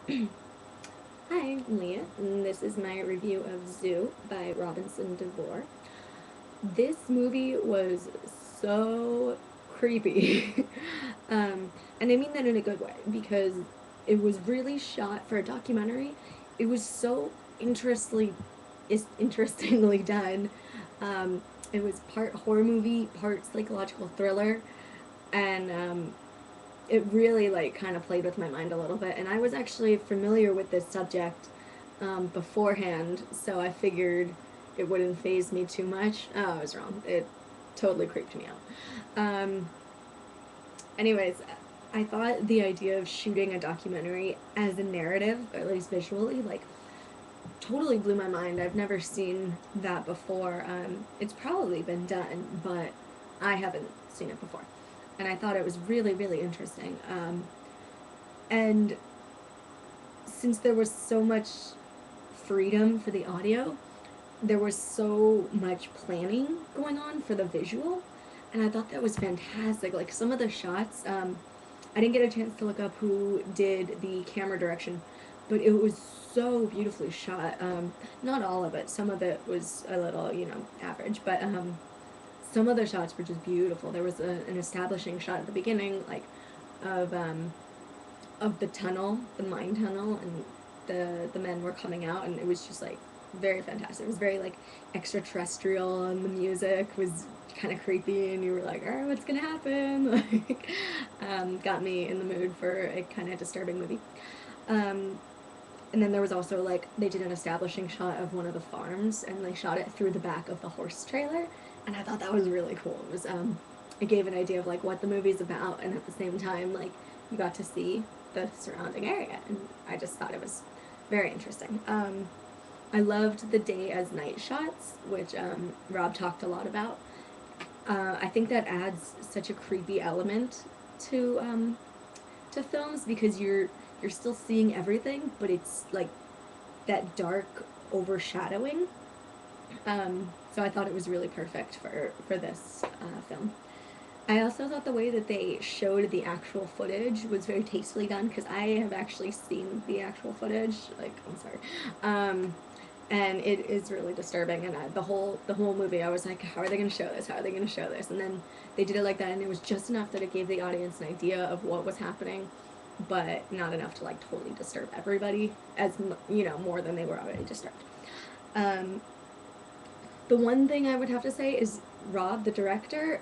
Hi, I'm Leah, and this is my review of Zoo by Robinson DeVore. This movie was so creepy. And I mean that in a good way because it was really shot for a documentary. It was so interestingly done. Um, it was part horror movie, part psychological thriller, and it really like kind of played with my mind a little bit. And I was actually familiar with this subject beforehand, so I figured it wouldn't phase me too much. Oh, I was wrong. It totally creeped me out. Anyways, I thought the idea of shooting a documentary as a narrative, or at least visually, like totally blew my mind. I've never seen that before. It's probably been done, but I haven't seen it before. And I thought it was really, really interesting. And since there was so much freedom for the audio, there was so much planning going on for the visual, and I thought that was fantastic. Like some of the shots, I didn't get a chance to look up who did the camera direction, but it was so beautifully shot. Not all of it. Some of it was a little, average, but some of the shots were just beautiful. There was an establishing shot at the beginning, like of the tunnel, the mine tunnel, and the men were coming out, and it was just like very fantastic. It was very like extraterrestrial, and the music was kind of creepy, and you were like, "Oh, what's gonna happen?" Like, got me in the mood for a kind of disturbing movie. Um, and then there was also like they did an establishing shot of one of the farms, and they shot it through the back of the horse trailer, and I thought that was really cool. It gave an idea of like what the movie's about, and at the same time, like you got to see the surrounding area, and I just thought it was very interesting. I loved the day as night shots, which Rob talked a lot about. I think that adds such a creepy element to films because you're still seeing everything, but it's like that dark overshadowing. So I thought it was really perfect for this film. I also thought the way that they showed the actual footage was very tastefully done because I have actually seen the actual footage. Like, I'm sorry, um, and it is really disturbing. And the whole movie, I was like, how are they going to show this? How are they going to show this? And then they did it like that, and it was just enough that it gave the audience an idea of what was happening, but not enough to like totally disturb everybody more than they were already disturbed. Um, the one thing I would have to say is Rob, the director,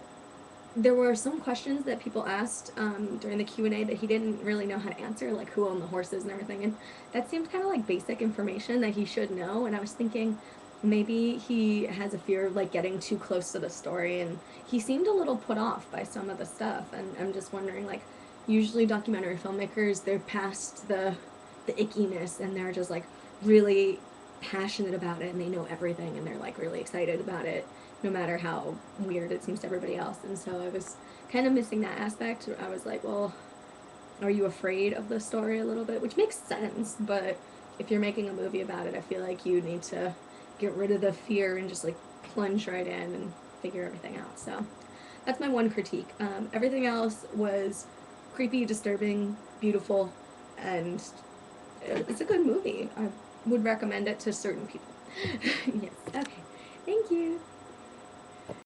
there were some questions that people asked during the Q&A that he didn't really know how to answer, like who owned the horses and everything, and that seemed kind of like basic information that he should know. And I was thinking maybe he has a fear of like getting too close to the story, and he seemed a little put off by some of the stuff. And I'm just wondering, like, usually documentary filmmakers, they're past the ickiness, and they're just like really passionate about it, and they know everything, and they're like really excited about it no matter how weird it seems to everybody else. And so I was kind of missing that aspect. I was like, well, are you afraid of the story a little bit? Which makes sense, but if you're making a movie about it, I feel like you need to get rid of the fear and just like plunge right in and figure everything out. So that's my one critique. Everything else was creepy, disturbing, beautiful, and it's a good movie. I would recommend it to certain people. Yes, okay. Thank you.